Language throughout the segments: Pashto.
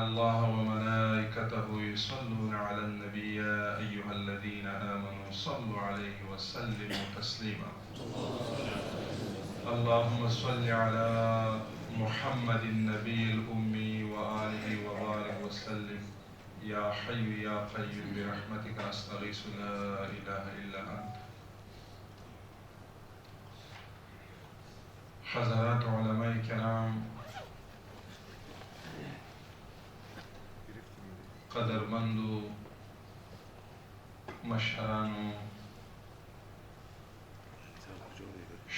الله وملائكته يصلون على النبي يا أيها الذين آمنوا صلوا عليه وسلموا تسليما. اللهم صل على محمد النبي الأمي وآله وبارك وسلم. يا حي يا قيوم برحمتك أستغيث لا إله إلا أنت. حضرات علماء کرام، قدرمندو مشرانو،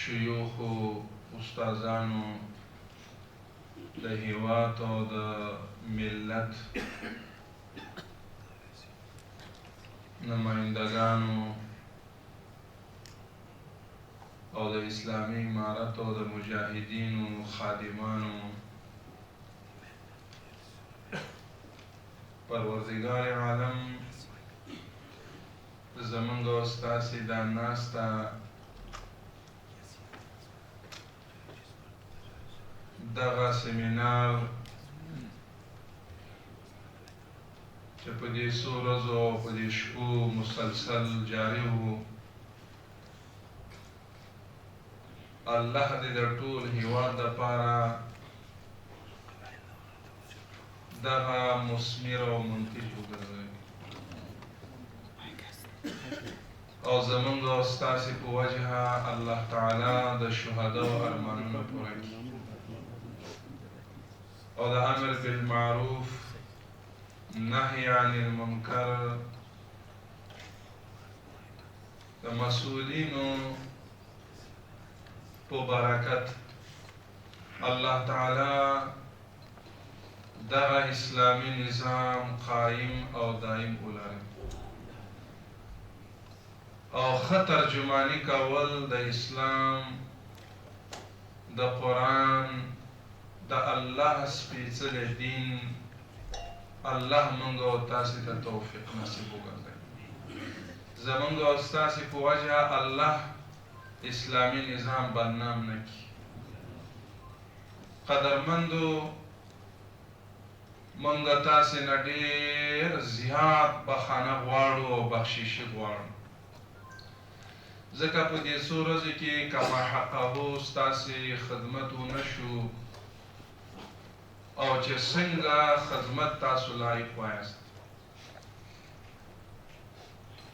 شیوخو، استازانو، د هیواد او د ملت نمایندگانو او د اسلامي امارت او د مجاهدینو خادمانو، پروردگار عالم زمونږ او ستاسې دا ناسته دغه سیمینار چې په دې څو ورځو او په دې شپو مسلسل جاري وو، الله دې د ټول هیواد دپاره دغه مثمر او منتج وګرځوي او زمونږ او ستاسې په وجه الله تعالی د شهداو ارمانونه پوره کړي او د امر بالمعروف نهی عن المنکر د مسؤولینو په برکت الله تعالی دغه اسلامی نظام قائم او دائم ولري او ښه ترجماني کول د اسلام د قرآن د الله سپېڅلی دین الله موږ او تاسې ته توفیق نصیب وګرځوي. زموږ او ستاسې په وجه الله اسلامي نظام بدنام نه کړي. قدرمندو، موږ تاسې نه ډېر زیات بخښنه غواړو او بخششي غواړو، ځکه په دې څو ورځو کې که محققو ستاسې خدمت ونه شو او چې څنګه خدمت تاسو لایق وایاست.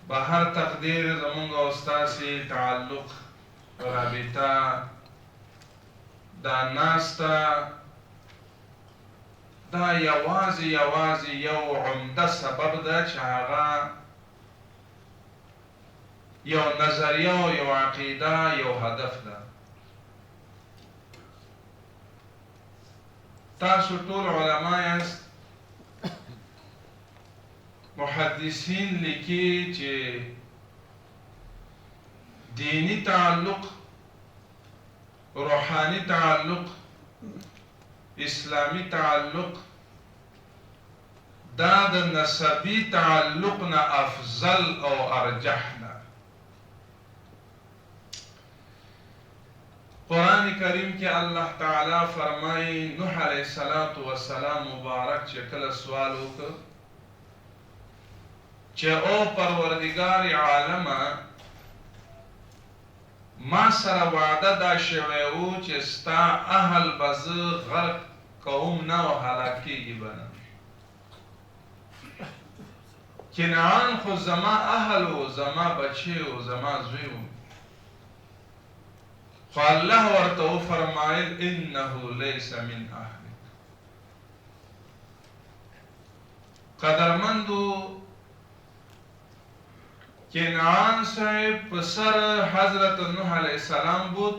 به هر تقدیر زمونږ او ستاسې تعلق رابطه دا ناسته دا یوازې یو عمده سبب ده چې هغه یو نظریه او یو عقیده یو هدف ده. تاسو ټول علما یاست، محدثین لیکي چې دینی تعلق، روحانی تعلق، اسلامی تعلق دا د نسبی تعلق نه افضل او ارجح ده. قرآن کریم کې الله تعالی فرمایي، نوح علیه السلام مبارک چې کله سوال وکړ چې او پروردگار عالمه، ما سره وعده دا شوی و چې ستا اهل به زه غرق کوم نه او هلاک کېږي به نه. کنعان خو زما اهل و، زما بچی و، زما زوی و، خو الله ورته وفرمایل انه لیس من اهلک. قدرمندو، کنعان صاحب پسر حضرت نوح علیه السلام بود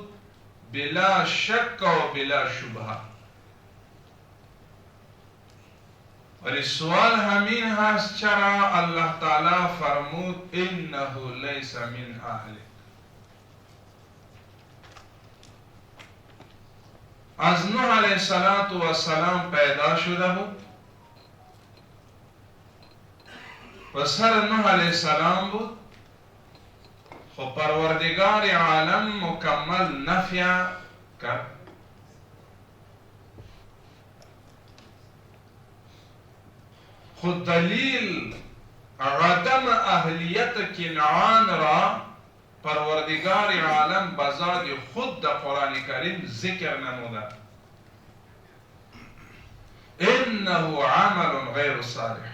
بلا شک و بلا شبهه، ولی سوال همین هست چرا الله تعالی فرمود انه لیس من اهلک. از نوح علیه السلام پیدا شده بود، پسر نوح علیه السلام بود، خو پروردگار عالم مکمل نفی کرد. خود دلیل عدم اهلیت کنعان را پروردگار عالم بذات خود در قرآن کریم ذکر نموده. انه عمل غیر صالح.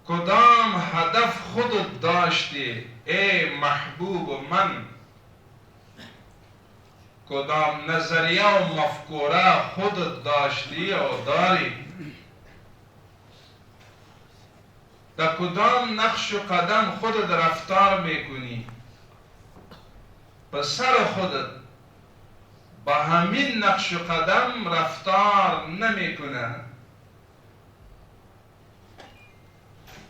کدام هدف خودت داشتی ای محبوب من؟ کدام نظریه و مفکوره خودت داشتی و داری؟ در کدام نقش و قدم خودت رفتار میکنی؟ به سر خودت با همین نقش و قدم رفتار نمیکنه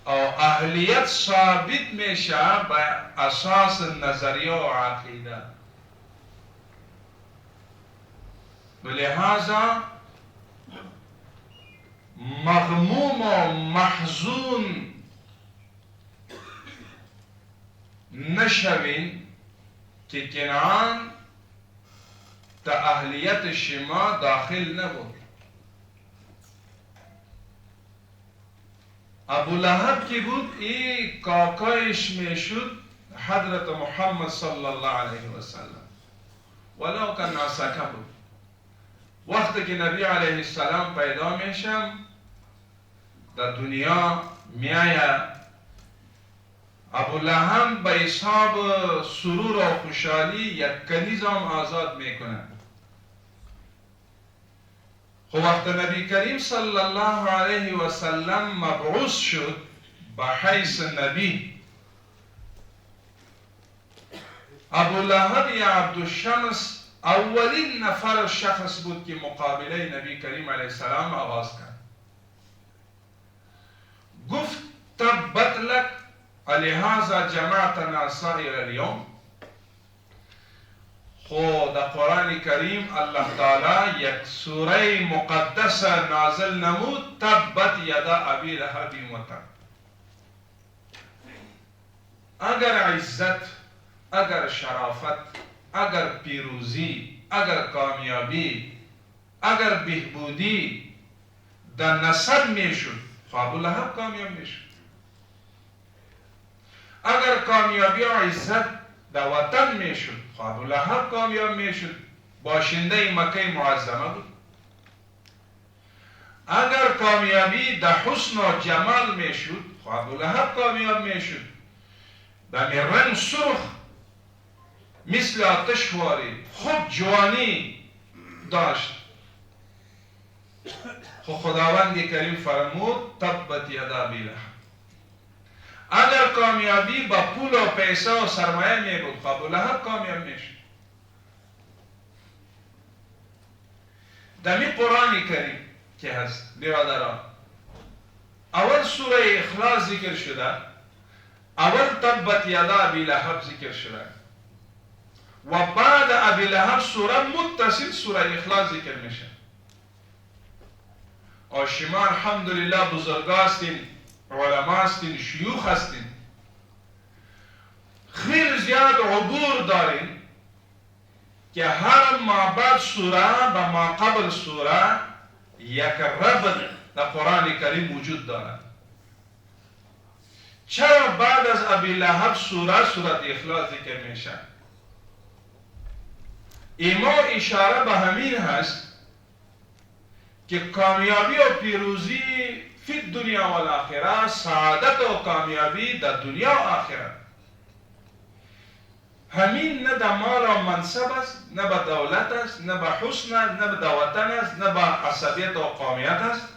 او اهلیت ثابت میشه به اساس نظریه و عقیده. ولهذا مغموم و محزون نشوین که کنعان در اهلیت شما داخل نبود. ابو لهب که بود این کاکایش میشد حضرت محمد صلی الله علیه و سلم، ولو کن عساکه بود. وقتی که نبی علیه السلام پیدا میشم در دنیا میآید، ابو لهب به حساب سرور و خوشحالی یک کنیزم آزاد میکنه. خب وقت نبی کریم صلی الله علیه و سلم مبعوث شد به حیث نبی، ابو لهب یا عبدالشمس اولین نفر شخص بود که مقابله نبی کریم علیه السلام آغاز کرد. گفت تبت لک لهذا جمعتنا سائر اليوم. خود قرآن کریم الله تعالی یک سوره مقدس نازل نمود، تبت یدا ابی لهب و تب. اگر عزت، اگر شرافت، اگر پیروزی، اگر کامیابی، اگر بهبودی در نسب میشد، خب ابو لهب کامیاب میشد. اگر کامیابی و عزت در وطن میشد، خب ابو لهب کامیاب میشد، باشنده مکه معظمه بود. اگر کامیابی در حسن و جمال میشد، خب ابو لهب کامیاب میشد. در رنگ سرخ مثل آتش واری خوب جوانی داشت. خب خداوند کریم فرمود تبت یدا ابی لهب. اگر کامیابی با پول و پیسه و سرمایه می بود، خب ابو لهب کامیاب میشد. در می قرآن کریم که هست برادران، اول سوره اخلاص ذکر شده، اول تبت یدا ابی لهب ذکر شده و بعد ابی لهب سوره متصل سوره اخلاص ذکر میشه. و شما الحمدلله بزرگا هستین، علما هستین، شیوخ هستین، خیلی زیاد عبور دارین که هر ما بعد سوره به ما قبل سوره یک ربط در قرآن کریم وجود دارد. چرا بعد از ابی لهب سوره اخلاص ذکر میشه؟ ایما اشاره به همین هست که کامیابی و پیروزی فی دنیا و الاخره، سعادت و کامیابی در دنیا و آخرت، همین نه در مال و منصب است، نه به دولت است، نه به حسن است، نه به وطن است، نه به عصبیت و قومیت است،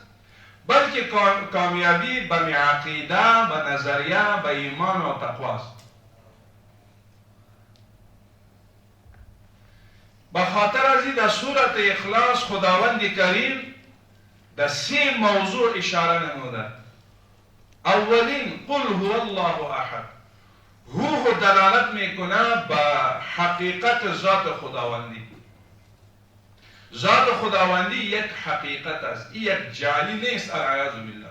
بلکه کامیابی به عقیده، به نظریه، به ایمان و تقوا است. به خاطر از این در سورت اخلاص خداوند کریم در 3 موضوع اشاره نموده. اولین قل هو الله احد، هو دلالت میکنه به حقیقت ذات خداوندی. ذات خداوندی یک حقیقت است، این یک جعلی نیست، العیاذ بالله.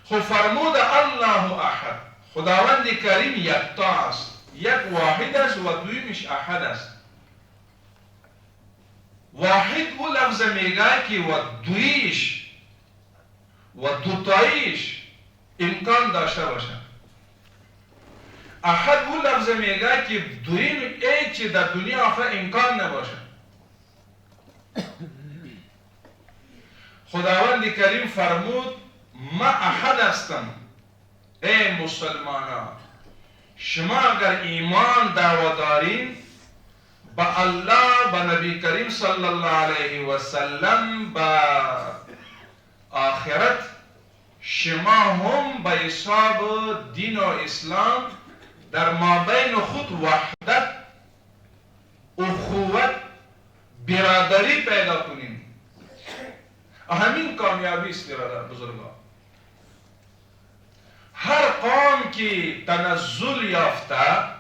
خب فرمود الله احد، خداوند کریم یکتا است، یک واحد است و دویمش احد است. واحد او لفظ میگه که و دویش و دوتاییش امکان داشته باشه. احد او لفظ میگه که دویم ای که در دنیا آخر امکان نباشه. خداوند کریم فرمود ما احد هستم ای مسلمانان، شما اگر ایمان دعوا دارین با الله، با نبی کریم صلی الله علیه و سلم، با آخرت، شما هم به حساب دین و اسلام در مابین خود وحدت، اخوت، برادری پیدا کنین. همین کامیابی است برادر بزرگان. هر قوم که تنزل یافته،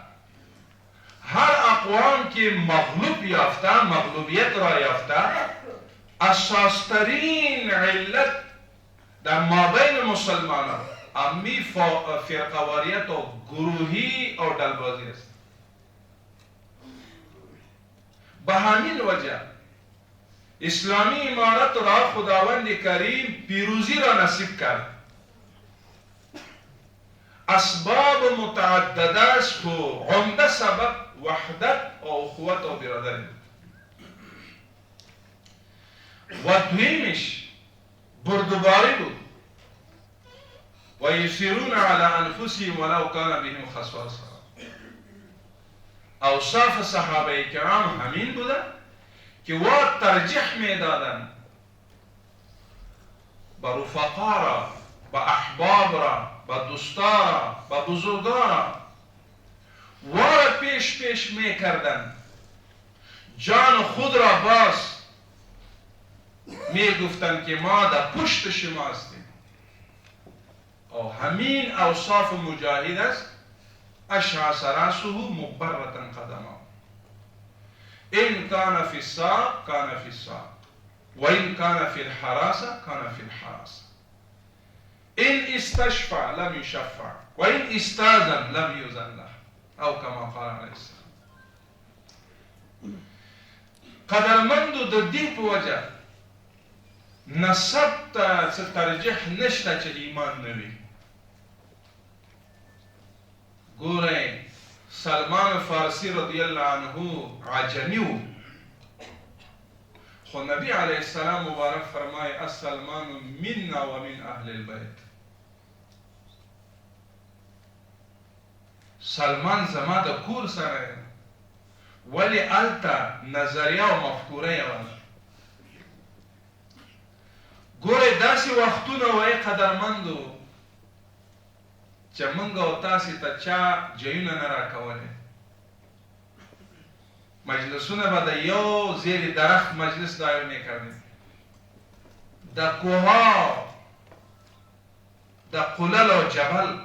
هر اقوام که مغلوب یافته، مغلوبیت را یافته، اساسترین علت در مابین مسلمانان امی فرقواریت و گروهی و دلبازی است. به همین وجه اسلامی امارت را خداوند کریم پیروزی را نصیب کرد. اسباب متعدد است و عمده سبب وحدت و اخوت و برادری. و دویمش بردباری بود. و یسیرون علی انفسهم ولو کان بهم خصاصه. اوصاف صحابه کرام همین بوده که و ترجیح میدادن با رفقا را، با احباب را، با دوستا را، با بزرگان را و پیش میکردن، جان خود را باز میگفتن که ما در پشت شما هستیم. و همین اوصاف مجاهد است. اشعث رأسه مغبرة قدمه ان كان في الساق كان في الساق وان كان في الحراسة كان في الحراسة ان استشفع لم يشفع وان استاذن لم يؤذن له او كما قال عليه السلام. قدرمندو د دې په وجه نسب ته څه ترجیح نشته چې ایمان نه وي. ګورئ سلمان فارسی رضی الله عنه عجمی و خو نبی علیه السلام مبارک فرمای السلمان منا و من اهل البیت. سلمان زما د کور سره ولی التا نظریه و مفکوره یوه. ګورئ داسې وختونه وای قدرمندو چې موږ او تاسې ته چا جایونه نه راکولې. مجلسونه به د یو زیر درخت مجلس دایر میکردیم، د کوها، د قلل و جبل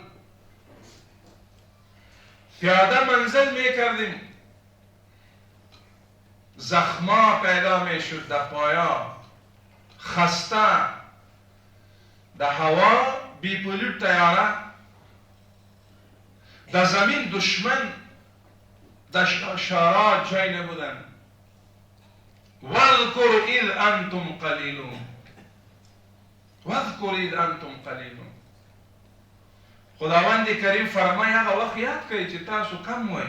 پیاده منزل میکردیم. زخما پیدا میشد در پایا، خسته، در هوا بی پلیوت تیاره، در زمین دشمن، در شارع جای نبودن. واذکر اذ انتم قلیلون، واذکر اذ انتم قلیلون. خداوند کریم فرمای هغه وخت یاد کړئ چې تاسو کم وئ.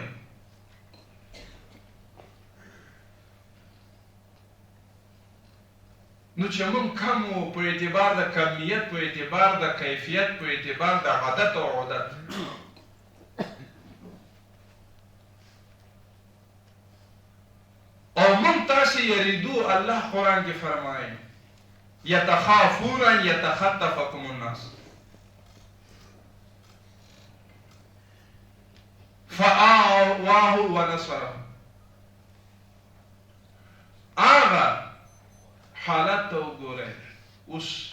نو چې موږ کم وو په اعتبار د کمیت، په اعتبار د کیفیت، په اعتبار د عادت او عدت، او من تاسې یریدو. الله قرآن کې فرمایي یتخافون ان یتخطفکم الناس فآواه ونصره. هغه حالت ته وګورئ، اوس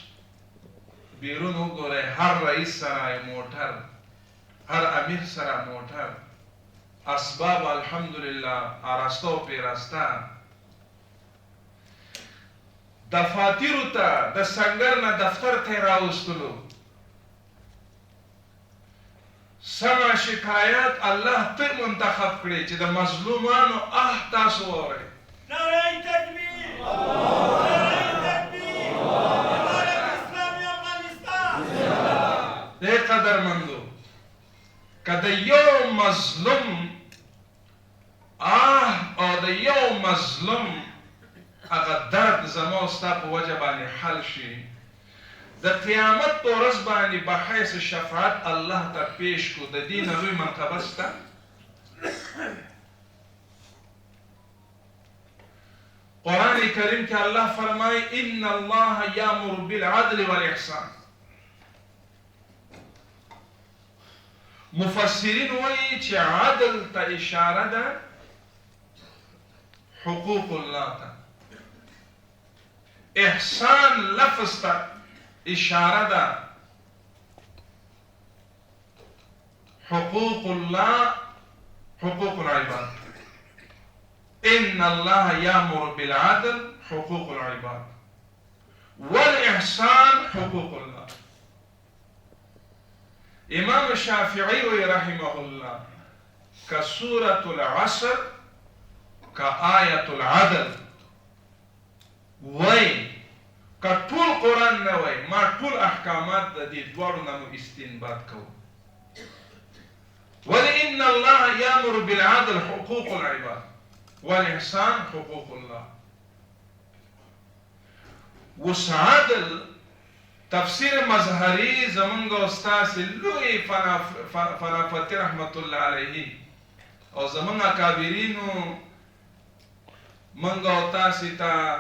بیرون وګورئ، هر رئیس سره موټر، هر امیر سره موټر، اسباب الحمدلله آراسته و پیراسته، دفاترو ته د سنگر نه دفتر ته راوستلو. سمع شکایت الله ته منتخب کړي چې د مظلومانو تاسو واورئ. نعره تکبیر، قدرمندو که د یو مظلوم او د یو مظلوم هغه درد زما او ستا په وجه باندې حل شي، د قیامت په ورځ باندې په حیث شفاعت الله ته پیش کو، د دې نه لوی مرتبه شته؟ قرآن کریم کې الله فرمایي ان الله یامر بالعدل والاحسان. مفسرین وایي چې عدل ته اشاره ده حقوق الله ته، احسان لفظ ته اشاره ده حقوق الله حقوق العباد. ان الله يأمر بالعدل حقوق العباد والاحسان حقوق الله. امام شافعی رحمه الله كسورة العصر كآية العدل وای كطول قرآن نوای ما طول احکامات د دې دواړو نه مو استنباط کوو. ولئن الله يأمر بالعدل حقوق العباد والاحسان حقوق الله. وس عدل تفسیر مظهری زمونږ استاد لوی فنافتی رحمت الله علیه او زمونږ اکابرینو مونږ او تاسو ته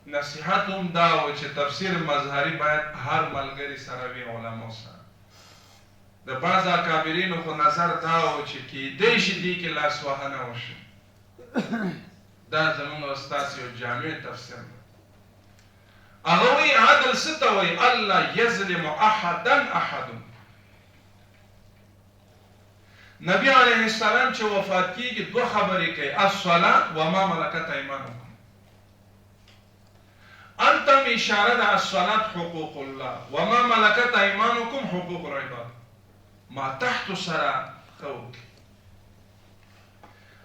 نصیحت هم دا و چې تفسیر مظهری باید هر ملګری سره وي، علماء سره. د بعض اکابرینو خو نظر دا و چې کیدای شي دې کې لاسوهنه وشي. دا زمونږ استاد یو جامع تفسیر دی. هغه وایي عدل څه ته وایي؟ الله یظلم احدا احد. نبی علیه السلام چې وفات کیږي دوه خبرې کوي، الصلاة وما ملکت ایمانکم. انتم اشاره ده الصلاة حقوق الله وما ملکت ایمانکم حقوق العباد. ما تحت سره خوک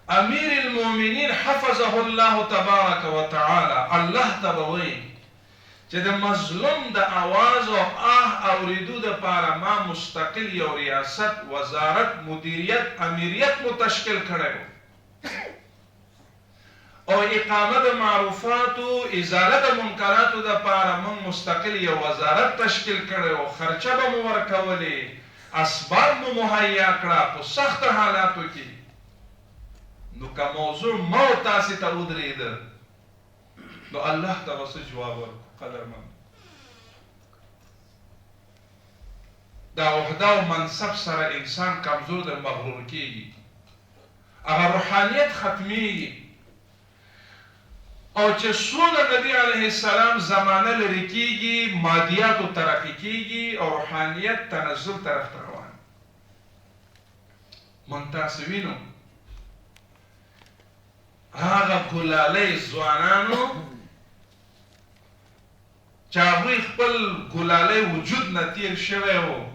امیر المؤمنین حفظه الله تبارک و تعالی الله تبوی چې د مظلوم د آواز او اوریدو د پاره ما مستقل یو ریاست، وزارت، مدیریت، امیریت مو تشکیل کړی او اقامه د معروفات او ازاله د منکراتو د پاره موږ مستقل یو وزارت تشکیل کړی او خرچه به مو ورکولې، اسباب مو مهیا کړه په سخت حالاتو کې. نو که موضوع ما او تاسې ته ودرېده نو الله ته به څه جواب ورکړو؟ قدرمن دا عهده او منصب سره انسان کمزور د مغرور کېږي، هغه روحانیت ختمیږي. او چې څونه نبی علیه السلام زمانه لرې کېږي مادیاتو ترقي کېږي او روحانیت تنزل طرف ته روان. من تاسو وینو هغه ګلالی ځوانانو چې هغوی خپل ګلالی وجود نه تیر شوی و،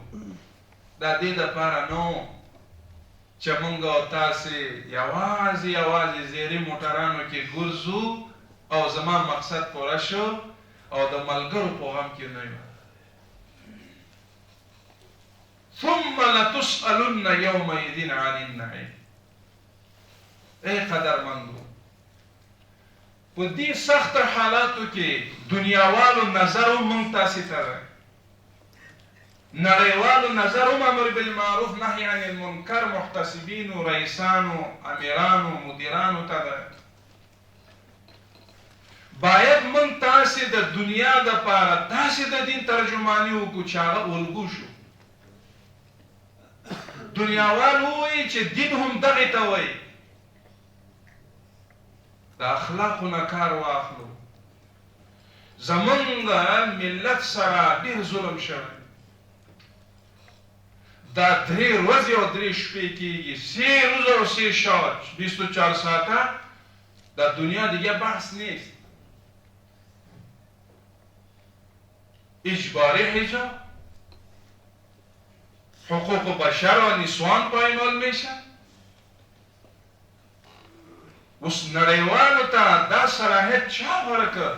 د دې دپاره نو چې موږ او تاسې یوازې زیري موټرانو کې ګرځو او زما مقصد پوره شو او د ملګرو په غم کې نه یو. ثم لتسألن یومئذ عن النعیم. ای قدرمندو په دې سخت حالاتو کې دنیاوالو نظر هم موږ تاسې ته دی، نړیوالو نظر هم امر بالمعروف نهی عن المنکر محتسبینو رئیسانو امیرانو مدیرانو ته دی. باید موږ تاسې د دنیا دپاره داسې د دین ترجماني وکړو چې هغه الګو شو. دنیاوال ووایي چې دین هم دغې ته وایي، د اخلاقو نه کار واخلو. زمونږ ملت سره ډېر ظلم شوی. دا 3 ورځې او 3 شپې کېږي، 3 روز او 3 شب 24 ساعته در دنیا دیگه بحث نیست. اجباری حجاب، حقوق بشر و نسوان پایمال میشه. اوس نړیوالو ته دا صلاحیت چا ورکړ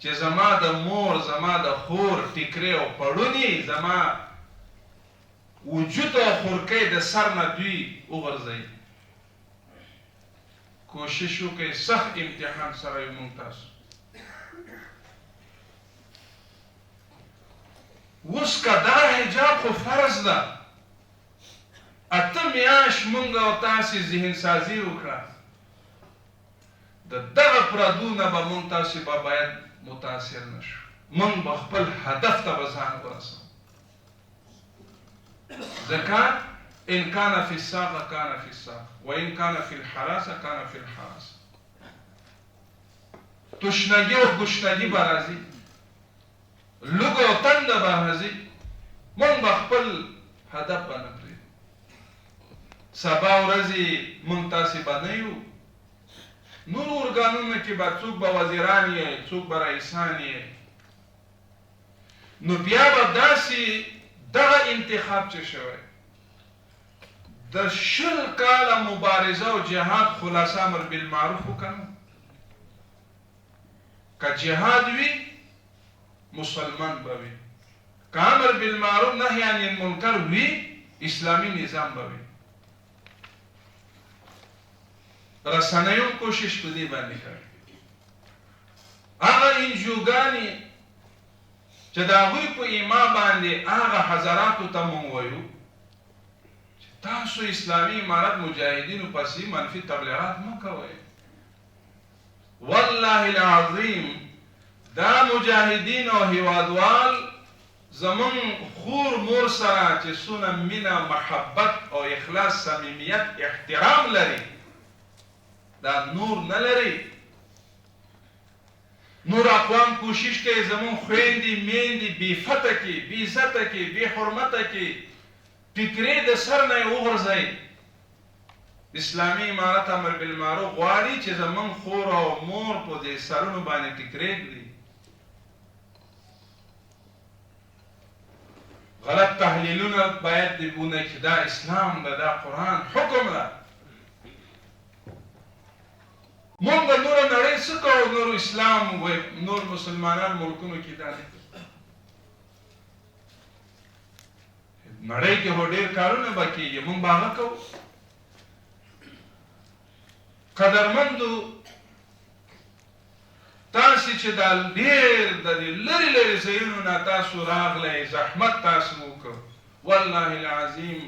چې زما د مور، زما د خور ټیکرې او پړونی، زما وجود او خورکۍ د سر نه دوی وغورځوي. کوشش وکړئ سخت امتحان سره یو موږ تاسو. اوس که دا حجاب خو فرض ده، 8 میاشت موږ او تاسې ذهن سازي وکړه، د دغه پردو نه به موږ تاسې به باید متاثر نه شو. موږ به خپل هدف ته به ځان ورسوو. ځکه ان کان فی الساقه کان فی الساقه وان کان فی الحراسه کان فی الحراسه. تشنگی او گشنگی به راځي، لږ او تنده به راځي، موږ به خپل هدف به نه پرېږدو. سبا ورځې موږ تاسې به نه یو، نور ارګانونو کې به څوک به وزیران یې، څوک به رئیسان یې. نو بیا به داسې دغه انتخاب چې شوی د 20 کاله مبارزه او جهاد خلاصه امر بالمعروف وکړو. که جهاد وي مسلمان به وي، که امر بالمعروف نهی عن المنکر وي اسلامي نظام به وي. رسنیو کوشش په دې باندې کوي. هغه انجوګانې چې د هغوی په ایما باندې هغه حضراتو ته مونږ وایو چې تاسو اسلامي امارت مجاهدینو پسې منفي تبلیغات مه کوئ. والله العظیم دا مجاهدین او هیوادوال زمون خور مور سره چې څونه مینه محبت او اخلاص صمیمیت احترام لري دا نور نه لري. نور اقوام کوشش کوي زمون خویندې میندې بې فته کړي، بې عزته کړي، بې حرمته کړي، ټیکرې د سر نه یې وغورځوي. اسلامي امارت امر بالمعروف غواړي چې زمون خور او مور په دې سرونو باندې ټیکرې کړي. غلط تحلیلونه باید دې ونه کړي. دا اسلام ده، دا قرآن حکم ده. مونږ د نوره نړۍ څه کوو؟ نور اسلام نور مسلمانان ملکونو کې دا نه کوي. نړۍ کې هو ډېر کارونه به کېږي، مونږ به هغه کوو. قدرمندو تاسې چې دا ډېر د دې لرې لرې ځایونو نه تاسو راغلی، زحمت تاسو وکړ، والله العظیم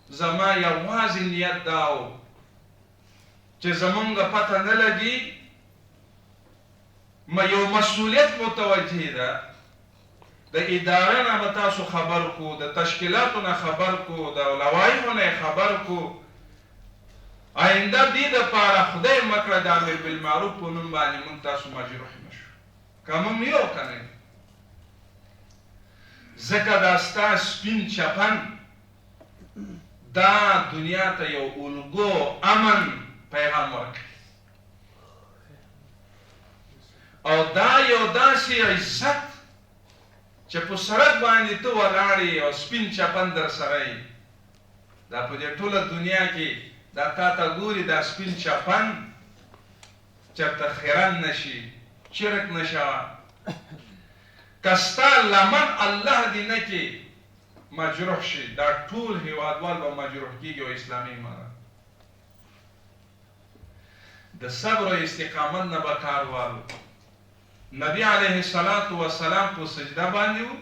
زما یوازې نیت دا و چې زمونږ پته نه لګي، یو مسؤلیت متوجه ده. د ادارې نه به تاسو خبر کو، د تشکیلاتو نه خبر کو، د لوایحو نه خبر کو. آینده دې دپاره خدای مه کړه د امر بالمعروف په نوم باندې موږ تاسو مجروح نه شو. که موږ یو که نه، ځکه دا ستا سپین چپن دا دنیا ته یو الګو امن پیغام ورکړي، او دا یو داسې عزت چې په سړک باندې ته ولاړې او سپین چپن در سره یې، دا په دې ټوله دنیا کې دا تا ته ګوري دا سپین چپن چېرته خیرن نه شي، چرک نه شوه. که ستا لمن الله دې نه کړي مجروح شي، دا ټول هېوادوال به مجروح کېږي. او اسلامي امارت د صبر او استقامت نه به کار واخلو. نبی علیه السلام په سجده باندې و،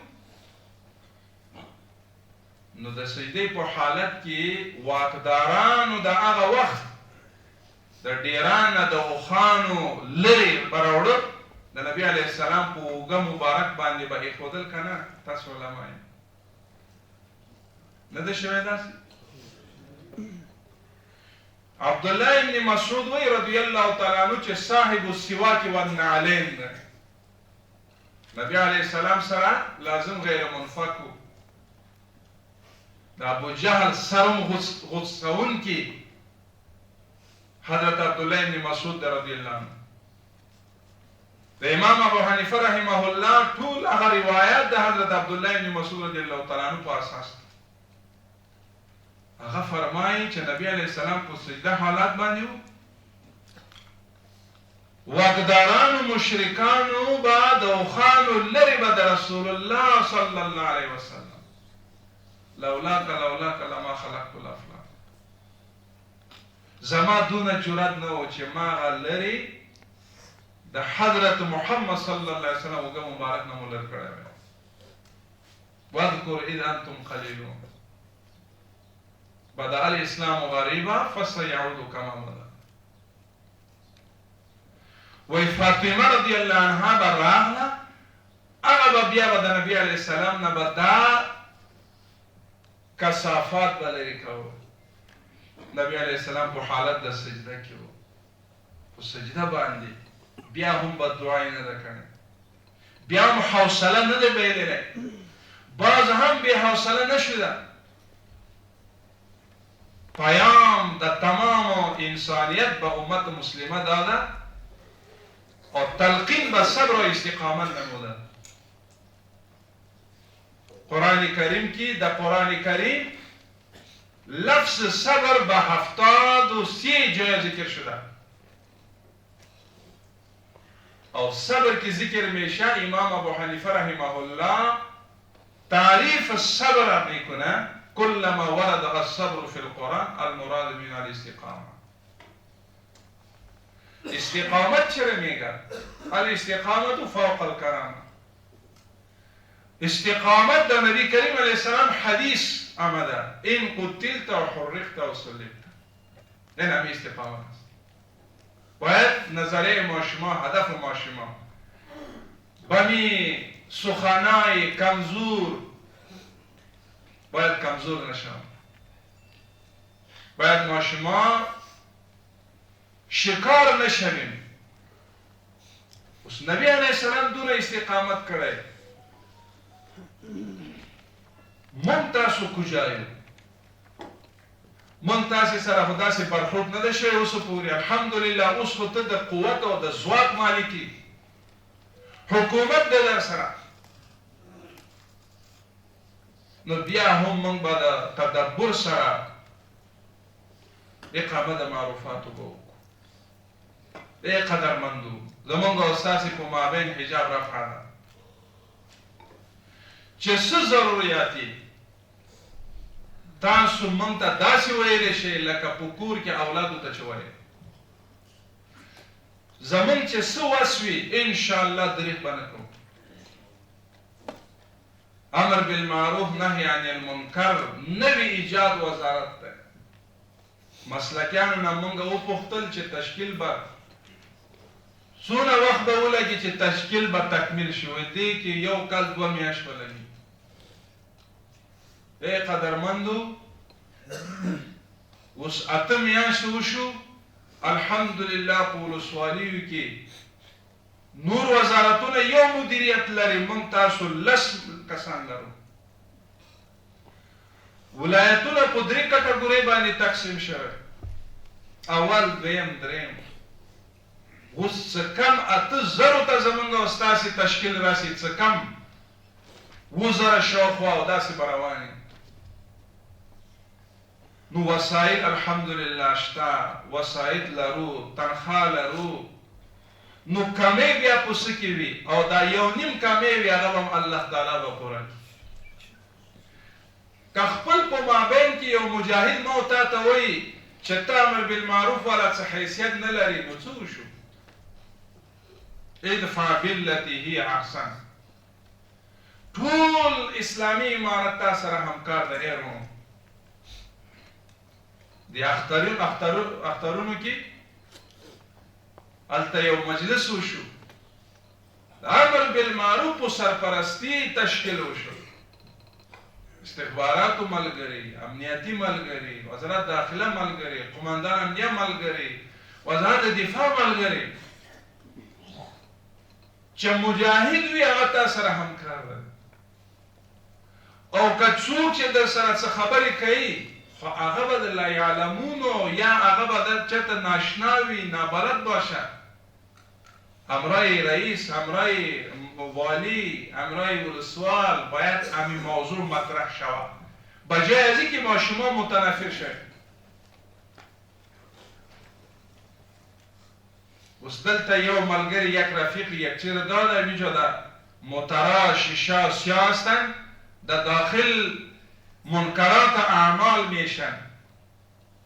نو د سجدې په حالت کې واکدارانو د هغه وخت د ډیران نه د اوښانو لرې به راوړه، د نبي علیه السلام په اوږه مبارک باندې به ایښودل که نه؟ تاسو علما یې نه ده شوی داسې؟ عبدالله ابن مسعود وی رضی الله تعالی عنہ چې صاحب السواک والنعلین ده. نبی علیه السلام سره لازم غیر منفک و. د ابو جهل سرم غصون کی حضرت عبدالله ابن مسعود رضی الله عنه. د امام ابو حنیفه رحمه الله ټول هغه روایات د حضرت عبدالله ابن مسعود رضی الله تعالی عنه په اساس هغه فرمایي چې نبی علیه السلام په سجده حالات باندې و، واکدارانو مشرکانو به د اوښانو لرې به د رسول الله صلی الله علیه وسلم لولاک لولاک لما خلقت الافلاک. زما دونه جرأت نه و چې ما هغه لرې د حضرت محمد صلی الله علیه وسلم اوږه مبارک نه مو لر کړی وی. واذکر اذ انتم قلیلون بدأ الاسلام غریبا فسیعود کما بدا. وی فاطمه رضی الله عنها به راغله، هغه به بیا به د نبي علیه السلام نه به دا کثافات به لرې کوه. نبی علیه السلام په حالت د سجده کې و، په سجده باندې بیا هم بددعا یې نه ده کړې، بیا هم حوصله نه ده بایللی، باز هم بې حوصله نه شوه. پیام د تمام انسانیت به امت مسلمه دا ده او تلقین به صبر و استقامت نموده. قرآن کریم کی د قرآن کریم لفظ صبر به 73 جای ذکر شده او صبر کی ذکر میشه. امام ابو حنیفه رحمه الله تعریف الصبر میکنه، كلما ورد الصبر في القرآن المراد من الاستقامة. استقامت چرا میگه؟ الاستقامت فوق الكرامة. استقامت در نبی کریم علیه السلام حدیث آمده، این قتلت و حرقت و صلبت. این همی استقامت است. باید نظریه ما شما، هدف ما شما بمی سخنای کمزور باید کمزور نشم، باید ما شما شکار نشویم. نبی علیه السلام دونه استقامت کرده. من تاسو کجایو؟ من تاسو سره خدا سي برخورد نه ده شوی اوسه پورې. الحمدلله اوس خو ته د قوت او د ځواک مالکي، حکومت ده در سره. نو بیا هم موږ به د تدبر سره اقامه د معروفاتو به وکړو. ای قدرمندو، زمونږ او ستاسې په مابین حجاب رفع ده چې څه ضرورياتي تاسو موږ ته داسې ویلی شئ لکه په کور کې اولادو ته چې وایي. زمونږ چې څه وس وي انشاءالله دریغ به نه کوو. امر بالمعروف نهی عن المنکر نوی ایجاد وزارت ده. مسلکیانو نه موږ وپوښتل چې تشکیل به څونه وخت به ولګي چې تشکیل به تکمیل شي. دې کې یو کال 2 میاشتې به لګي. ای قدرمندو، اوس 8 میاشتې وشو، الحمدلله په ولسوالیو کې نور وزارتونه یو مدیریت لري، موږ تاسو 10 کسان لرو. ولایتونه په 3 کټګورۍ باندې تقسیم شوی، اول، دویم، دریم. اوس څه کم 8000 ته زمونږ او ستاسې تشکیل راسي، څه کم 2000 شاوخوا او داسې به روانې. نو وسایل الحمدلله شته، وسایل لرو، تنخواه لرو. نو کمی بیا په څه کې وي او دا یو نیم کمی وي هغه به هم الله تعالی به پوره کړي. که خپل په مابین کې یو مجاهد ما تا ته وایي چې ته امر بالمعروف والا څه حیثیت نه لري، نو څه وشو؟ ادفع بالتي هي احسن. ټول اسلامي امارت تا سره همکار ده. ایرو د اخترونو کې هلته یو مجلس وشو، د امر بالمعروف په سرپرستی تشکیل وشو. استخباراتو ملګري، امنیتي ملګري، وزارت داخله ملګري، قماندان امنیه ملګري، وزارت دفاع ملګري. چې مجاهد وي هغه تا سره همکار ده. او که څوک چې در سره څه خبرې کوي خو هغه به د لا یعلمونو یا هغه به در چېرته ناشنا وي، نابلد باشه. همراه رئیس، همراه والی، همراه ولسوال باید همین موضوع مطرح شود، بجای از اینکه ما شما متنفر شویم. اوس دلته یو ملګری، یک رفیق، یک چیز داده اینجا در موترا، شیشه، سیاه هستن، در داخل منکرات اعمال میشن.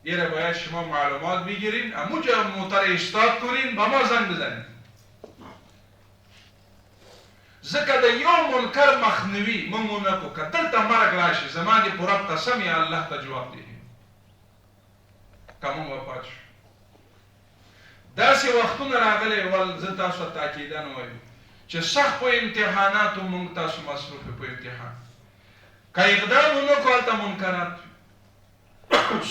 یه باید شما معلومات بگیرین، اموجا موتر اشتاد کنین با ما زنگ بزنین. ځکه د یو منکر مخنیوي موږ ونه کړو، که دلته مرګ راشي زما د پوره قسم یې الله ته جواب دی که موږ وفات شو. داسې وختونه راغلی ول زه تاسو ته تاکیداً وایم چې سخت په امتحاناتو موږ تاسو مصروف په امتحان، که اقدام ونه کړو هلته منکرات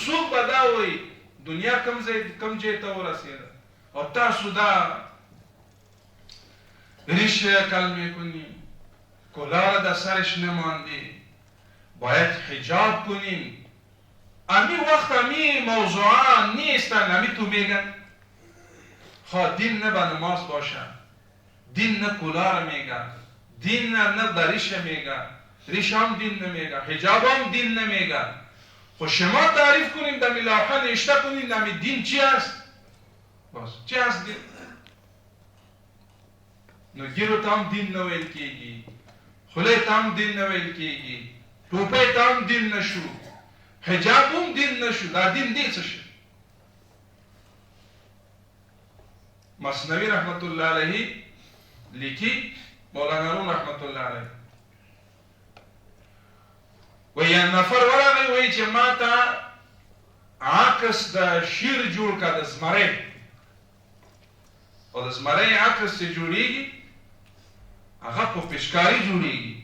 څوک به دا وایي دنیا کم ځای ته ورسېده او تاسو دا ریش کل میکنیم، کلاه در سرش نمانده، باید حجاب کنیم. امی وقت امی موضوعان نیستن، امی تو میگن خواه دین نه به نماز باشه، دین نه کلاه میگه، دین نه به ریش میگه، ریش هم دین نمیگه، حجاب هم دین نمیگه. خو شما تعریف کنیم دمی لوحه نوشته کنیم دمی دین چی است؟ باز چی است دین؟ نو ګیرو ته هم دین نه ویل کېږي، خولې ته هم دین نه ویل کېږي، ټوپۍ ته هم دین نه شو، حجاب هم دین نه شو. دا دین دی څه شي؟ مثنوي رحمت الله علیه لیکي، مولانا روم رحمت الله علیه وایي یو نفر ورغی وایي چې ما ته عکس د شیر جوړ کړه د زمری، او د زمری عکس چې جوړېږي هغه په پیشکاري جوړېږي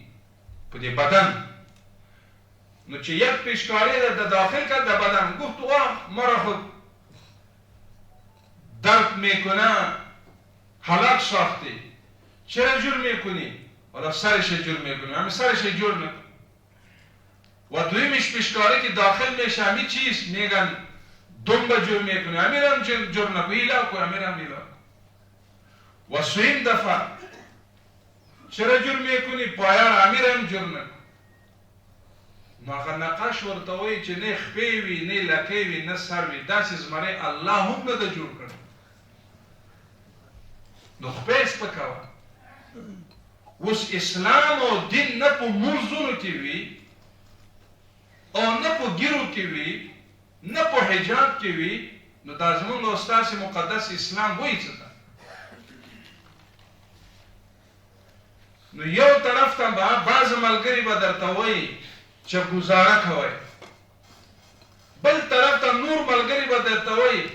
په دې بدن. نو چې یک پیشکاری در داخل کرد در بدن، گفت واه مرا خود درد میکنه، حلاک ساخته، چرا جور میکنی؟ حالا سرش جور میکنی، همین سرش جور میکنی. و دویمش پیشکاری که داخل میشه همین چیز میگن دنبه جور میکنی، همین هم جور نکنی، ایلا کن، همین هم ایلا کن. و سویم دفعه چرا جور میکنی؟ پایان امیر هم جور نکن. نو هغه نقاش ورته وایي چې نه خپې وي نه لکې وي نه سر وي، داسې زمری الله هم نه ده جوړ کړی. نو خپې سپکوه. اوس اسلام او دین نه په مونځونو کې وي او نه په ګیرو کې وي نه په حجاب کې وي، نو دا زمونږ او ستاسې مقدس اسلام وایي څه ده؟ نو یو طرف ته به بعض ملګري به درته وایي چې ګزاره کوئ، بل طرف ته نور ملګري به درته وایي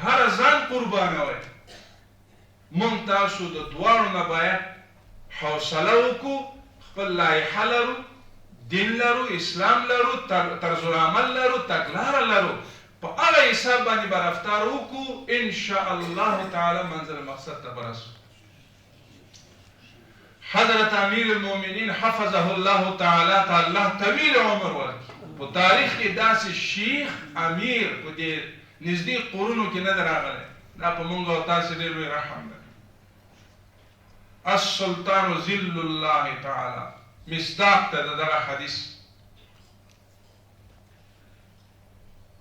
هر ځان قربانوئ. موږ تاسو د دواړو نه باید حوصله وکړو، خپل لایحه لرو، دین لرو، اسلام لرو، طرز العمل لرو، تګلاره لرو، په هغه حساب باندې به رفتار وکړو، انشاء الله تعالی منزل مقصد ته برسو. حضرت امیر المؤمنین حفظه الله تعالی ته الله طویل عمر ورکړي. په تاریخ کې داسې شیخ امیر په دې نږدې قرونو کې نه دی راغلی. دا په موږ او تاسې ډېر لوی رحم دی. السلطان ذل الله تعالی مصداق ته د دغه حدیث.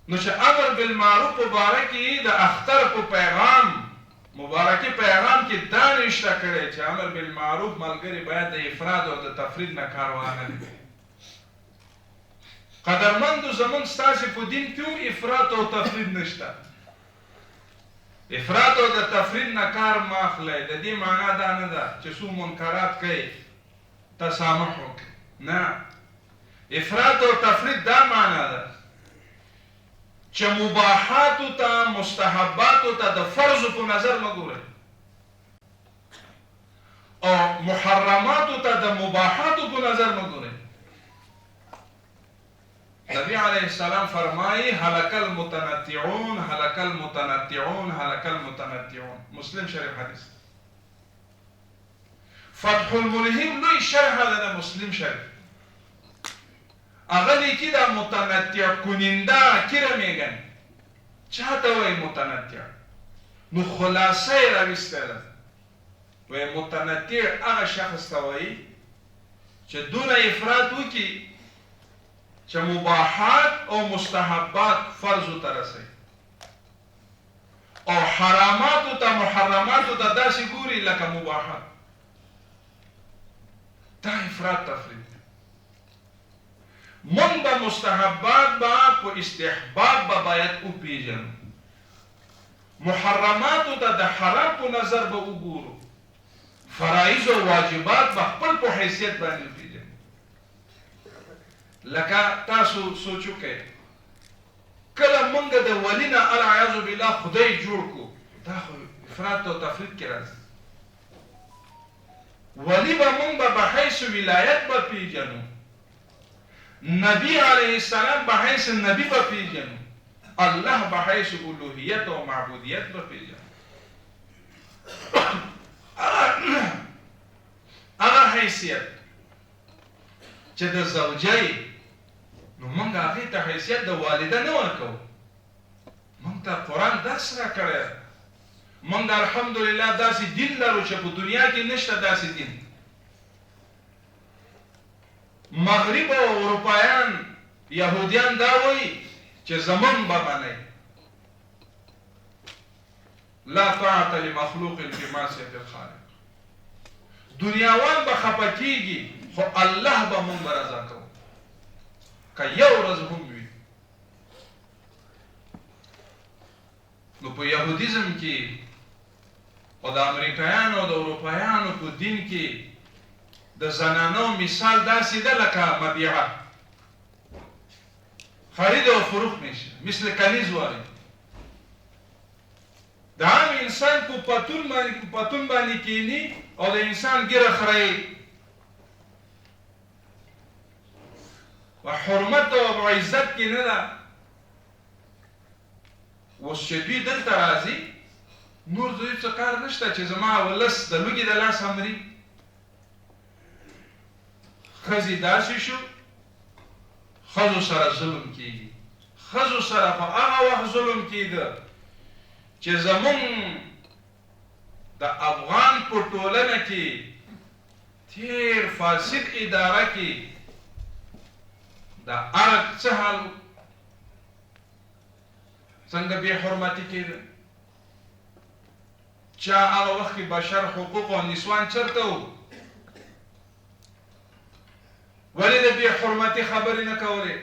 نو چې امر بالمعروف په باره کې د اختر په پیغام مبارکی پیغام کې دا نشته کړی چې امر بالمعروف ملګري باید د افراد او د تفرید نه کار وانخلي. قدرمندو زمونږ ستاسې په دین کې هم افراط او تفرید نشته. افراط او د تفرید نه کار مه اخلئ. د دې معنا دا نه ده چې څو منکرات کوي تسامح وکړي، نه. افراط او تفرید دا معنا ده چې مباحاتو ته مستحباتو ته د فرضو په نظر مه ګورئ او محرماتو ته د مباحاتو په نظر مه ګورئ. نبی علیه السلام فرمایي هلک المتنطعون هلک المتنطعون هلک المتنطعون. مسلم شریف حدیث. فتح الملهم لوی شرح ده د مسلم شریف. هغه لیکي دا متنطع کننده کیره میگن. چا ته وایي متنطع؟ نو خلاصه یې راویستی ده. وایي متنطع هغه شخص ته وایي چې دونه افراط وکړي چې مباحات او مستحبات فرضو ته رسوي او حراماتو ته محرماتو ته داسې ګوري لکه مباحات. دا افراط تفرید. من به مستحبات با په استحباب به باید وپیژنو، محرماتو ته د حرام په نظر به وګورو، فرایض او واجبات به خپل په حیثیت باندې وپیژنو. لکه تاسو سوچ وکئ، کله موږ د ولي نه العیاذ بالله خدای جوړ کړو، دا خو افراط او تفریط کې راځي. ولی به موږ به حیث ولایت به پیژنو، نبی علیه السلام به حیث نبی به پیژنو، الله به حیث الوهیت او معبودیت به پیژنو. هغه حیثیت چې د زوجۍ، نو موږ هغې ته حیثیت د والده نه ورکوو. موږ ته قرآن درس راکړی، موږ الحمدلله داسې دین لرو چې په دنیا کې نشته داسې دین. مغرب او اروپایان یهودیان دا وایي چې زمون به منئ، لا طاعة لمخلوق فی معصیة الخالق. دنیاوان به خفه کېږي خو الله به موږ به رضا کوو که یو ورځ هم وي. نو په یهودیزم کې او د امریکایانو او د اروپایانو په دین کې د زنانو مثال داسې ده لکه مبیعه، خرید او فروخت نشي، مثل کنیز واري. د عام انسان په پتون باندې کینی او د انسان ګیره خوري، و حرمت او عزت کې نه ده. اوس چې دوی دلته راځي، نور دوی څه کار نشته چې زما ولس د لوږې د لاس مري. ښځې داسې شو، ښځو سره ظلم کېږي. ښځو سره په هغه وخت ظلم کېده چې زمونږ د افغان په ټولنه کې تیر فاسد اداره کې د ارګ څه حال څنګه بې حرمتي کېده. چا هغه وخت کې بشر حقوق او نسوان چېرته و؟ ولې د بې حرمتي خبرې نه کولې؟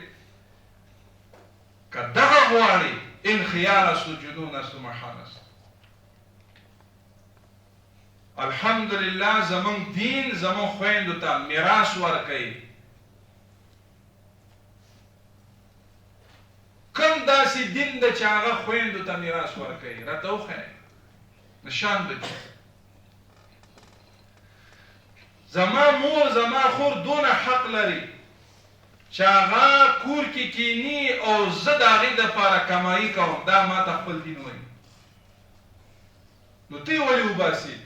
که دغه غواړي ان خیال است و جنون است و محال است. الحمدلله زمون دین زمون خویندو ته میراث ورکوي. کوم داسې دین ده چې هغه خویندو ته میراث ورکوي؟ راته وښایئ، نشان بدي. زما مور زما خور دونه حق لري چې هغه کور کې کینی او زه د هغې دپاره کمایي کوم، دا ما ته خپل دین وایي. نو ته یې ولې وباسي؟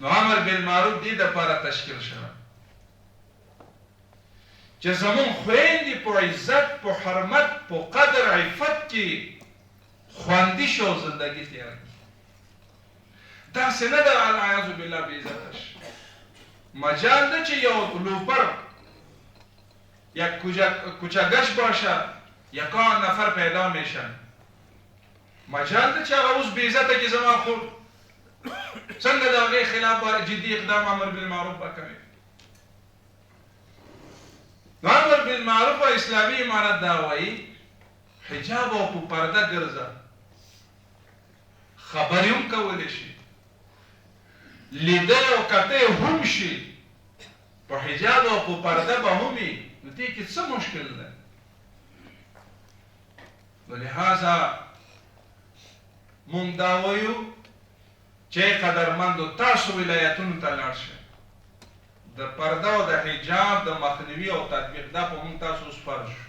نو امر بالمعروف دې دپاره تشکیل شوی چې زمون خویندې په عزت، په حرمت، په قدر عفت کې خواندي شو، زندگی تیار کړي. داسې نه ده العیاذ بالله بې عزته شي. مجال ده چې یو لوپر یا کوچگش باشه، یکان نفر پیدا میشن. مجال ده چې هغه اوس بې عزته کې زما خور څنګه د هغې خلاف جدي اقدام امر بالمعروف به کوي. نو امر بالمعروف او اسلامي امارت دا وایي حجاب او په پرده ګرځه، خبرې هم کولی شي، لیدل او کتل هم شي، په حجاب او په پرده به هم وي. نو دې کې څه مشکل ده؟ ولهذا مونږ دا وایو چې قدرمندو تاسو ولایتونو ته لاړ شئ. د پرده او د حجاب د مخنیوي او تطبیق دا په مونږ تاسو اوس فرض شو.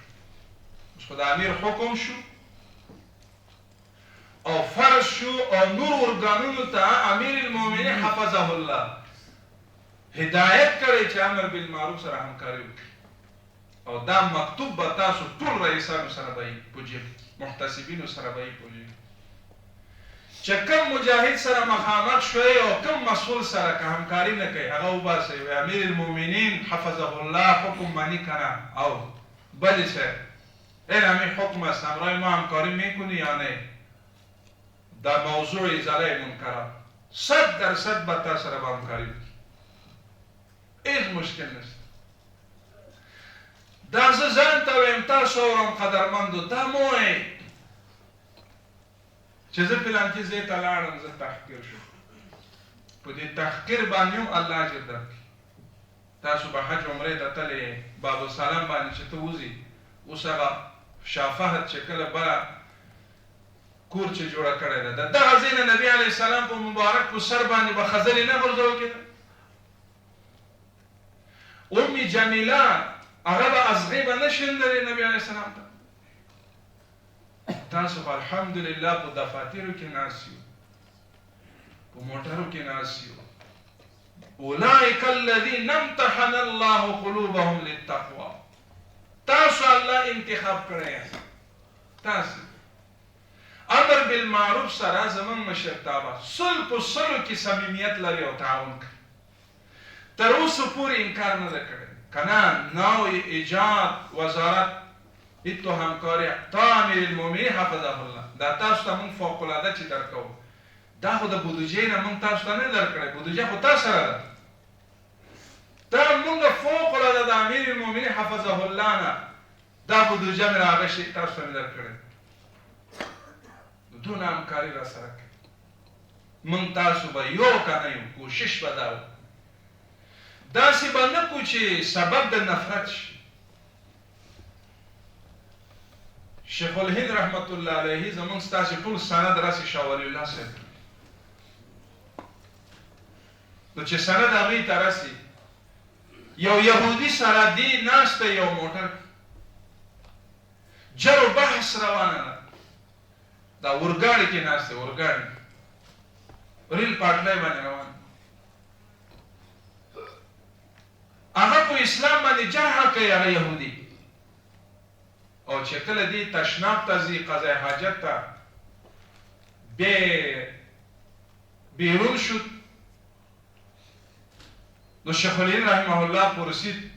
اوس خو د امیر حکم شو او فرض شو او نور ارګانونو ته امیر المؤمنین حفظه الله هدایت کړی چې امر بالمعروف سره همکاري وکړي. او دا مکتوب به تاسو ټول رئیسانو سره به یې په جیب، محتسبینو سره به یې په جیب، چې کوم مجاهد سره مخامخ شوی او کوم مسئول سره که همکاری نه کوي هغه وباسئ. امیر المؤمنین حفظه الله حکم منی کنه او بله صاحب این همین حکم است، همراه ما همکاری میکنی یا نه؟ در موضوع ازاله منکرات 100% به تا سره به همکاری بکنی، هیچ مشکل نیست. دا زه ځان ته وایم تاسو اورم قدرمندو دا مه وایئ چې زه فلانکي ځای ته لاړم زه تحقیر شوم په دې تحقیر باندې هم الله اجر درکړي تاسو به حج عمرې ته تللی باب السلام باندې چې ته وځې اوس هغه شافهد چې کله بله کور چې جوړه کړې ده د دغه ځای نه نبي علیه السلام په مبارک په سر باندې به خزلې نه غورځول کېده ام جمیله هغه به ازغې به نه شیندلې نبي علیه السلام ته تاسو په الحمدلله په دفاترو کې ناست یو په موټرو کې ناست یو اولئک الذین امتحن الله قلوبهم للتقوى تاسو الله انتخاب کړی تاسو امر بالمعروف سره زمون مشرتابه صلح په صلح کې صمیمیت لري او تعاون کوي تر اوسه پورې انکار نه ده کړی کنه نو ایجاد وزارت ایتو همکاری تا امیر المؤمنین حفظه الله دا تاسو ته مونږ فوق العاده چې درکو دا خو د بودجې نه مونږ تاسو ته نه درکړی بودجه خو تا سره ده دا مونږ فوق العاده د امیر المؤمنین حفظه الله نه دا بودجه مې راغشي تاسو ته مې درکړی دونه همکاري را سره کوي مونږ تاسو به یو کنه یو کوشش به دا وکړو داسې به نه کړو چې سبب د نفرت شي شیخ الهند رحمت الله علیه زمونږ ستاسې ټول سند راسي شاه ولی الله صاحب نو چې سند هغوی ته راسي یو یهودي سره دی ناسته یو موټر جر و بحث روانه ده دا اورګاډي کې ناسته اورګاډي ریل پاټلۍ باندې روان هغه په اسلام باندې جرح کوي هغه یهودي او چې کله دی تشناب ته ځي قضای حاجت ته بیرون شد نو شیخ الهند رحمه الله پرسید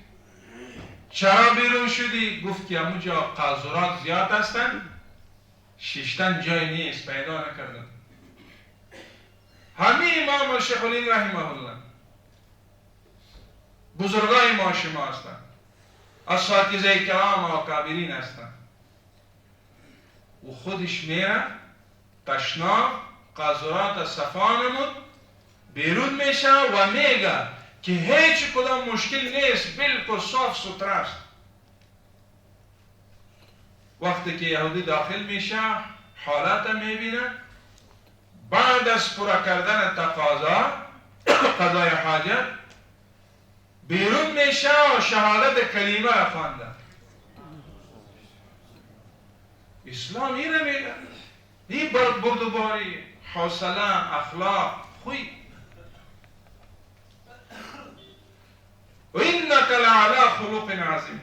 چرا بیرون شدی؟ گفت که همونجا قاذورات زیاد هستند شیشتن جای نیست پیدا نکردن همه امام شیخ الهند رحمه الله بزرگای ما شما هستند اساتذه کرام و اکابرین هستند و خودش میره تشناب قاذورات صفا نمود بیرون میشه و میگه که هیچ کدام مشکل نیست بالکل صاف سوتره است وقتی که یهودی داخل میشه حالت میبینه بعد از پورا کردن تقاضا قضای حاجت بیرون میشه و شهادت کلمه را خوانده اسلام اینه میگه این بردباری حوصله اخلاق خوی وإنك لعلى خلق عظيم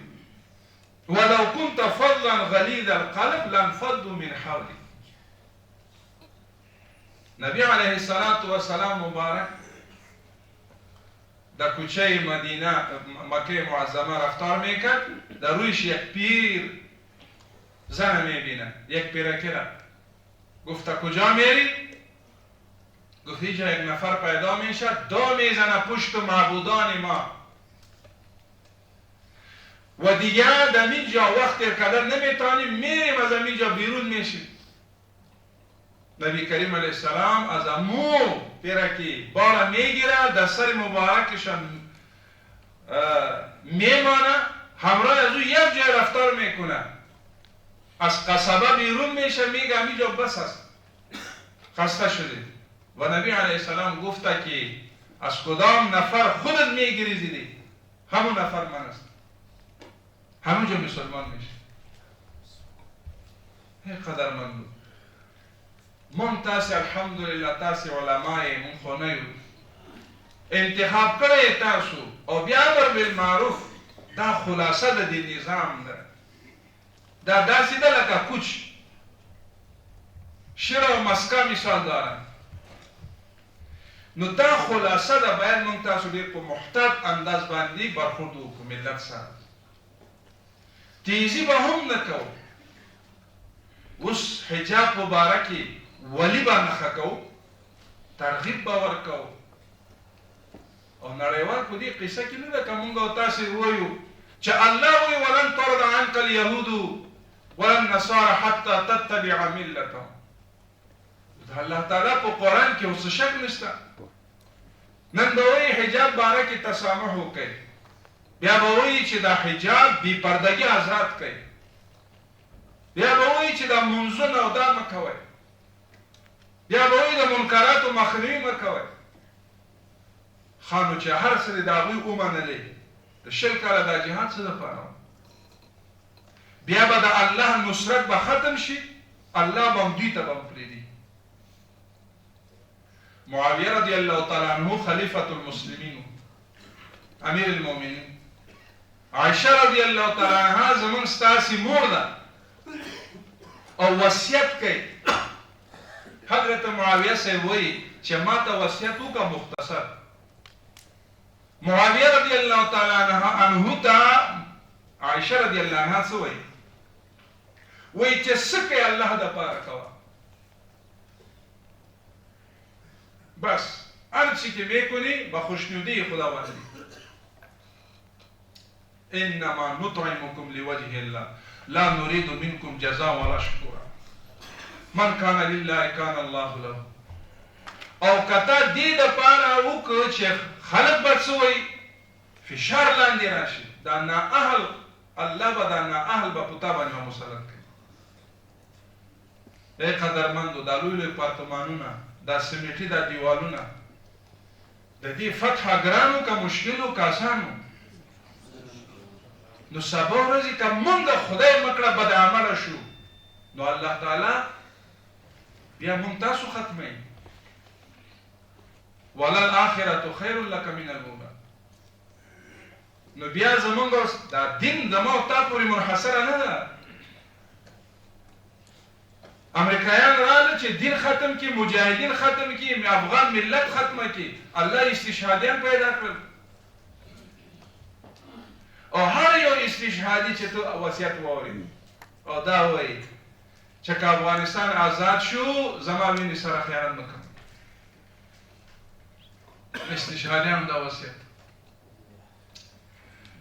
ولو كنت فظا غليظ القلب لانفضوا من حولك نبی علیه السلام مبارک در کوچه مدینه مکه معظمه رفتار میکرد در رویش یک پیر زن میبینه یک پیرکه را گفت کجا میری؟ گفت اینجا یک نفر پیدا میشه دو میزنه پشت معبودان ما و دیگه در اینجا وقت قدر نمیتونیم میریم از اینجا بیرون میشیم نبی کریم علیه السلام از امو پیرکی بالا میگیره در سر مبارکشان میمانه همراه از او یک جای رفتار میکنه از قصبه بیرون میشه میگه اینجا بس است خسته شده و نبی علیه السلام گفته که از کدام نفر خودت میگریزیدی همون نفر من است همونجا مسلمان میشه اینقدر ممنون من تاسی الحمدلله تاسی علمای من خونه یو انتخاب کرده تاسو او بیا امر بالمعروف دا خلاصه ده دی نظام ده دا داسی ده لکه کوچ شیر و مسکا مثال دارن نو دا خلاصه ده باید من تاسو دیر پا محتاط انداز باندی برخورد وکو ملت سره تیزی به هم نکو اوس حجاب مبارکی ولی به نخه کو ترغیب به ورکو او نړیوال په دې قصه کې نه ده که مونږ او تاسې ووایو چې الله وی ولن ترضى عنك اليهود ولا النصارى حتى تتبع ملتهم. د الله تعالی په قرآن کې اوس شک نشته. نن به وایي حجاب باره کې تسامح وکړي، بیا به وایي چې دا حجاب بې پردګي حضرات کوي، بیا به وایي چې دا منځونه او دا مه کوئ، بیا به وایي د منکراتو مخنیوي مه کوئ. ښه نو چې هر څه د هغوی ومنلې، د 20 کاله دا جهاد څه دپاره و؟ بیا به د الله نصرت به ختم شي، الله به هم دوی ته به هم پرېږدي. معاویه رضی الله تعالی عنه خلیفة المسلمین، امیر المؤمنین. عائشه رضی الله تعالی عنها زمونږ ستاسې مور ده او وصیت کوي. حضرت معاویه صاحب وایي چې ما ته وصیت وکړه مختصر. معاویه رضی الله تعالی عنه ته عائشه رضی الله عنها څه وایي؟ وایي چې څه کوې الله دپاره کوه، بس هر چی که میکنی با خوشنودی خداوندی. انما نطعمكم لوجه الله لا نريد منكم جزاء ولا شکورا من کان لله کان الله له. او کته دې دپاره وکړه چې خلک به څه وایي، فشار لاندې راشي، دا نااهل الله به دا نااهل به په تا باندې مسلط کوي. ای قدرمندو، دا لوی لوی پارتمانونه، دا سمیټي دا دیوالونه، د دې فتح ګرانو که مشکلو که اسانو؟ نو سبا ورځې که مونږ خدای مکړه بد عمله شو، نو الله تعالی بیا مونږ تاسو ختموي. وللآخرة خیر لک من الأولى. نو بیا زمونږ دا دین زما او تا پورې منحصره نه ده. امریکایان راغله چې دین ختم کی، مجاهدین ختم کی، افغان ملت ختمه کی، الله استشهادیان پیدا کړل. او هر یو استشهادي چې تو وصیت واوري او دا وایي چې که افغانستان آزاد شو زما وینې سره خیانت مه کوه. استشهادیان دا وصیت.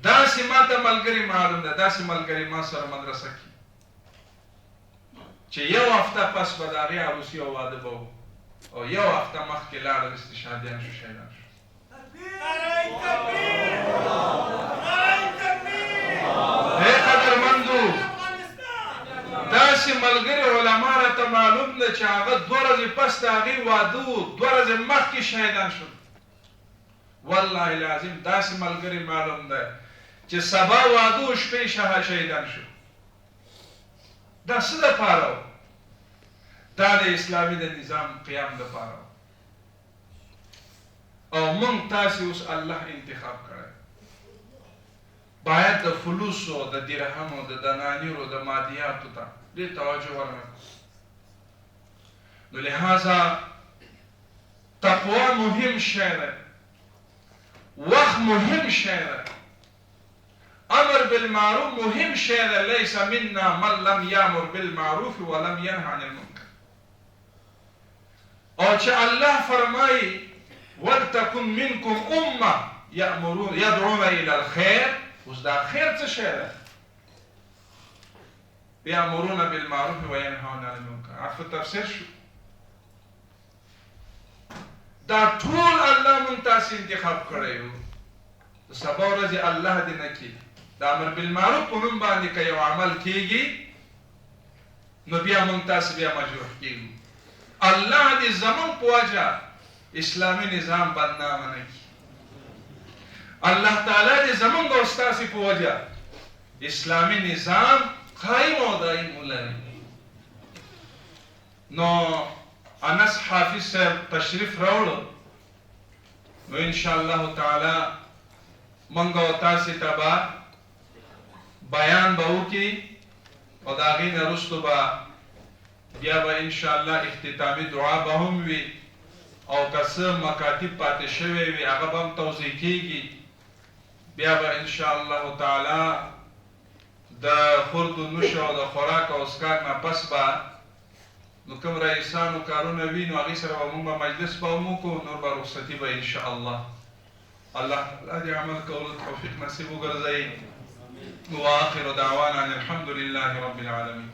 داسې ما ته ملګري معلوم ده، داسې ملګري ما سره مدرسه کې چې یو هفته پس به د هغې عروسي او واده به و او یو هفته مخکې لاړل استشهادیان شو، شهیدان شو. ای قدرمندو، داسې ملګري علما راته معلوم ده چې هغه 2 ورځې پس د هغې واده و، 2 ورځې مخکې شهیدان شول. والله العظیم داسې ملګري معلوم ده چې سبا واده و شپې شهیدان شو. دا څه دپاره و؟ دا د اسلامي د نظام قیام دپاره و. او موږ تاسې اوس الله انتخاب کړی، باید د فلوسو، د درهمو، د دنانیرو، د مادیاتو ته ډېر توجه ورنه کړو. نو لهذا تقوا مهم شی دی، وخت مهم شی دی، امر بالمعروف مهم شی دی. لیس منا من لم یامر بالمعروف ولم ینه عن المنکر. او چې الله فرمایي ولتکن منکم امه یدعون الی الخیر، اوس دا خیر څه شی دی؟ یامرون بالمعروف و ینهون عن المنکر. عفو تفسیر شو. دا ټول الله مونږ تاسې انتخاب کړی و. د سبا ورځې الله دې نه کړي د امر بالمعروف په نوم باندې که یو عمل کېږي نو بیا مونږ تاسې بیا مجروح کېږو. الله دې زمونږ په وجه اسلامي نظام بدنامه نه کړي. الله تعالی دې زمونږ او ستاسې په وجه اسلامي نظام قائم او دائم ولري. نو انس حافظ صاحب تشریف راوړو، نو انشاءالله تعالی مونږ او تاسې ته به بیان به وکړي او د هغې نه وروستو به بیا به انشاءالله اختتامي دعا به هم وي او که څه مکاتب پاتې شوی وي هغه به هم توضیح کېږي. بیا به انشاءالله تعالی د خورد و نوش او د خوراک او څښاک نه پس به نو کوم رئیسانو کارونه وي نو هغې سره به مونږ به مجلس به هم وکړو، نور به رخصتي به انشاءالله. الله تعالی دې عمل کولو توفیق نصیب وګرځوي. وآخر دعوانا أن الحمد لله رب العالمين.